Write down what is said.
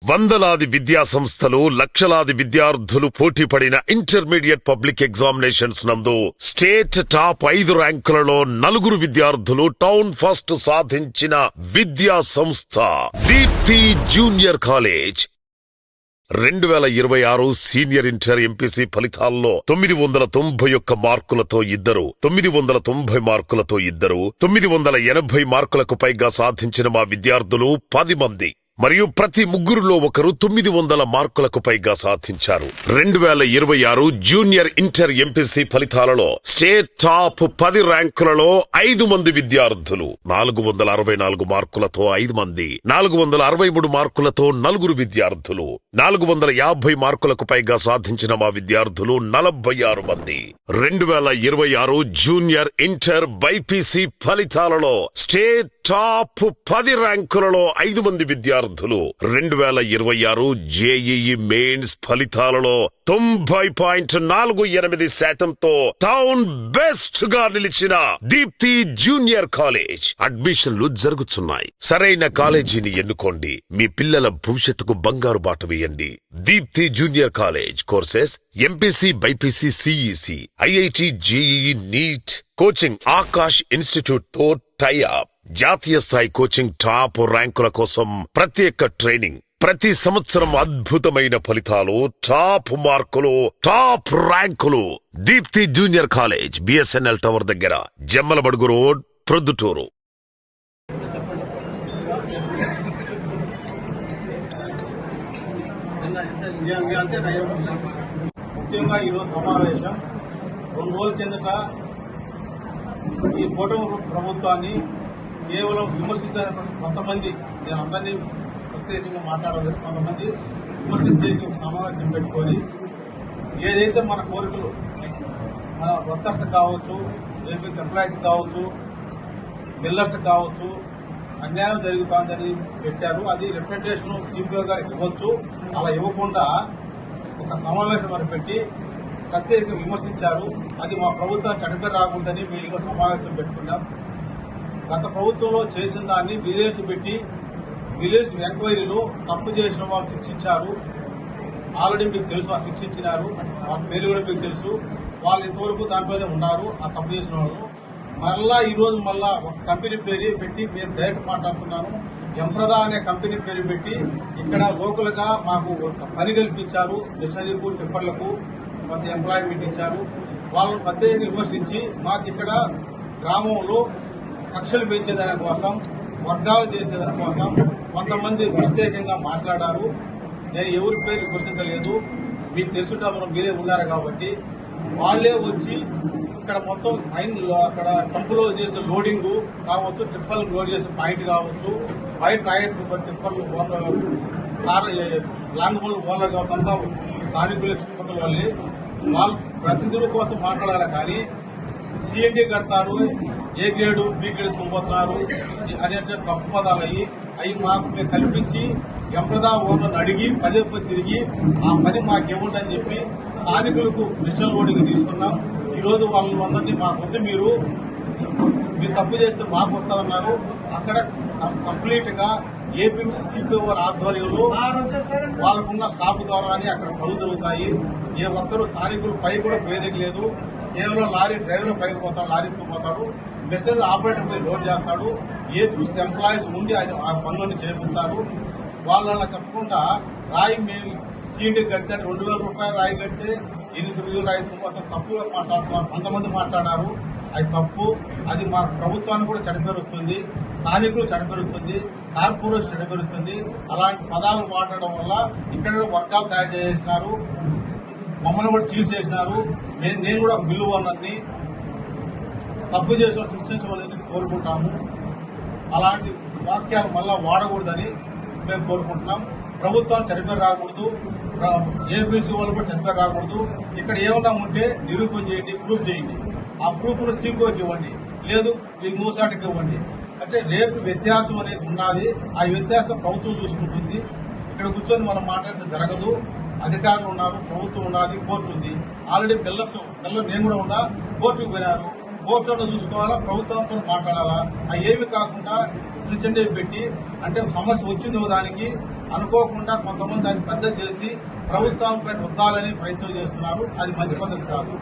వందలాది విద్యా సంస్థలు లక్షలాది విద్యార్థులు పోటీపడిన ఇంటర్మీడియట్ పబ్లిక్ ఎగ్జామినేషన్స్ నందు స్టేట్ టాప్ 5 ర్యాంకులలో 4 విద్యార్థులు టౌన్ ఫస్ట్ సాధించిన విద్యా సంస్థ Deepthi junior college. 2026 senior inter MPC ఫలితాల్లో 991 మార్కులతో ఇద్దరు, 990 మార్కులతో ఇద్దరు, 980 మార్కులకు పైగా సాధించిన మా విద్యార్థులు 10 మంది మరియు ప్రతి ముగ్గురులో ఒకరు 900 మార్కులకు పైగా సాధించారు. 2026 జూనియర్ ఇంటర్ ఎంపీసీ ఫలితాలలో స్టేట్ టాప్ 10 ర్యాంకులలో 5 మంది విద్యార్థులు, 464 మార్కులతో 5 మంది, 463 మార్కులతో 4 విద్యార్థులు, 450 మార్కులకు పైగా సాధించిన మా విద్యార్థులు 46 మంది. 2026 జూనియర్ ఇంటర్ బైపీసీ ఫలితాలలో స్టేట్ టాప్ 10 ర్యాంకులలో 5 మంది విద్యార్థులు, 2026 జేఈఈ మెయిన్స్ ఫలితాలలో 90.48% టౌన్ బెస్ట్ గా నిలిచిన దీప్తి జూనియర్ కాలేజ్. అడ్మిషన్లు జరుగుతున్నాయి. సరైన కాలేజీని ఎన్నుకోండి. మీ పిల్లల భవిష్యత్తుకు బంగారు బాట వేయండి. Deepthi junior college courses MPC, BiPC, CEC, IIT, JEE, NEET coaching Aakash institute తో టైఅప్. జాతీయ స్థాయి కోచింగ్, టాప్ ర్యాంకుల కోసం ప్రత్యేక ట్రైనింగ్. ప్రతి సంవత్సరం అద్భుతమైన ఫలితాలు, టాప్ మార్కులు, టాప్ ర్యాంకులు. Deepthi junior college, BSNL tower దగ్గర, జమ్మలమడుగు రోడ్, ప్రొద్దుటూరు. ముఖ్యంగా ఈరోజు సమావేశం 2 రోజుల కిందట ఈ కూటమి ప్రభుత్వాన్ని కేవలం విమర్శించడానికి కోసం కొంతమంది, నేను అందరినీ ప్రత్యేకంగా మాట్లాడలేదు, కొంతమంది విమర్శించేందుకు ఒక సమావేశం పెట్టుకొని ఏదైతే మన కోరికలు, మన వర్కర్స్ కావచ్చు, ఏపీఎస్ ఎంప్లాయీస్ కావచ్చు, మిల్లర్స్ కావచ్చు, అన్యాయం జరుగుతుందని పెట్టారు. అది రిప్రజెంటేషన్ సిపిఓ గారికి ఇవ్వచ్చు. అలా ఇవ్వకుండా ఒక సమావేశం అని పెట్టి ప్రత్యేకంగా విమర్శించారు. అది మా ప్రభుత్వం చనిపోయి రాకూడదని మేము సమావేశం పెట్టుకున్నాం. గత ప్రభుత్వంలో చేసిన దాన్ని విజిలెన్స్ పెట్టి విజిలెన్స్ ఎంక్వైరీలో తప్పు చేసిన వాళ్ళు శిక్షించారు. ఆల్రెడీ మీకు తెలుసు, ఆ శిక్షించినారు. వాళ్ళ పేరు కూడా మీకు తెలుసు. వాళ్ళు ఇంతవరకు దాంట్లోనే ఉన్నారు. ఆ తప్పు చేసిన వాళ్ళు మరలా ఈరోజు మళ్ళా ఒక కంపెనీ పేరు పెట్టి, మేము డైరెక్ట్ మాట్లాడుతున్నాను, ఎంప్రదా అనే కంపెనీ పేరు పెట్టి ఇక్కడ లోకల్ గా మాకు పని కల్పించారు. డిక్షనరీకు, టిప్పర్లకు కొంత ఎంప్లాయ్మెంట్ ఇచ్చారు. వాళ్ళని ప్రత్యేకంగా విమర్శించి మాకు ఇక్కడ గ్రామంలో కక్షలు పెంచేదాని కోసం, వర్గాలు చేసేదాని కోసం కొంతమంది ప్రత్యేకంగా మాట్లాడారు. నేను ఎవరి పేరు విమర్శించలేదు, మీకు తెలుసుంటారు, మీరే ఉన్నారు కాబట్టి. వాళ్లే వచ్చి ఇక్కడ మొత్తం అక్కడ టంపులో చేసే లోడింగ్ కావచ్చు, ట్రిప్పర్లు లోడ్ చేసే పాయింట్ కావచ్చు, బయట రాయత్ ట్రిప్పర్లు లాంగ్ బోన్లు ఓనర్ కావచ్చు, అంతా స్థానికులు చుట్టుపక్కల వాళ్ళే. వాళ్ళు ప్రతినిధుల కోసం మాట్లాడాలి కానీ సిఎండి కడతారు, ఏ గ్రేడు, బి గ్రేడ్ తీసుకుపోతున్నారు అనేటువంటి తప్పు పదాలు అవి మాకు మేము కల్పించి ఎంప్రదా ఓనర్ని అడిగి పదే తిరిగి ఆ పని మాకేముందని చెప్పి స్థానికులకు డిజిటల్ లోడింగ్ తీసుకున్నాం. ఈరోజు వాళ్ళందరినీ మాకొద్దు, మీరు తప్పు చేస్తే మాకు వస్తారన్నారు. అక్కడ కంప్లీట్ గా ఏపీఎంసీ సిపిఓ ఆధ్వర్యంలో వాళ్ళకున్న స్టాఫ్ ద్వారానే అక్కడ పనులు జరుగుతాయి. ఏ ఒక్కరు స్థానికులు పై కూడా పోయేది లేదు. కేవలం లారీ డ్రైవర్ పైకి పోతాడు, లారీకి పోతాడు, మెసేజ్ ఆపరేటర్ పై లోడ్ చేస్తాడు. ఏపీఎంసీ ఎంప్లాయీస్ ఉండి ఆయన ఆ పనులన్నీ చేపిస్తారు. వాళ్ళు అలా చెప్పకుండా రాయి మేము సీఎండీ కడితే 2,000 రూపాయలు రాయి కడితే 8,000 రాయి మొత్తం తప్పుగా మాట్లాడుతున్నారు. కొంతమంది మాట్లాడారు, అది తప్పు. అది మా ప్రభుత్వాన్ని కూడా చెడపేరుస్తుంది, స్థానికులు చెడపేరుస్తుంది, కార్పొరేషన్ చెడపేరుస్తుంది. అలాంటి పదాలు మాట్లాడడం వల్ల ఇక్కడ వర్గాలు తయారు చేసినారు, మమ్మల్ని కూడా చీల్ చేసినారు. నేను కూడా బిల్లు వన్నది తప్పు చేసిన శిక్షించమని కోరుకుంటాము. అలాంటి వాక్యాలు మళ్ళా వాడకూడదని మేము కోరుకుంటున్నాం. ప్రభుత్వం చనిపోయి రాకూడదు, ఏపీసీ వాళ్ళు కూడా చనిపోయి రాకూడదు. ఇక్కడ ఏమన్నా ఉంటే నిరూపణ చేయండి, ప్రూఫ్ చేయండి. ఆ ప్రూఫ్ను సీకోకి ఇవ్వండి, లేదు ఈ మూసాటికి ఇవ్వండి. అంటే రేపు వ్యత్యాసం అనేది ఉన్నది. ఆ వ్యత్యాసం ప్రభుత్వం చూసుకుంటుంది. ఇక్కడ కూర్చొని మనం మాట్లాడితే జరగదు. అధికారులు ఉన్నారు, ప్రభుత్వం ఉన్నది, కోర్టు ఉంది. ఆల్రెడీ పిల్లలు నేను కూడా ఉన్నా, కోర్టుకు పోయినారు. కోర్టులను చూసుకోవాలా, ప్రభుత్వంతో మాట్లాడాలా. అవి ఏమి కాకుండా చిన్న చిన్నవి పెట్టి అంటే సమస్య వచ్చిందో దానికి అనుకోకుండా కొంతమంది దాన్ని పెద్ద చేసి ప్రభుత్వంపై రుద్దాలని ప్రయత్నం చేస్తున్నారు. అది మంచి పద్ధతి కాదు.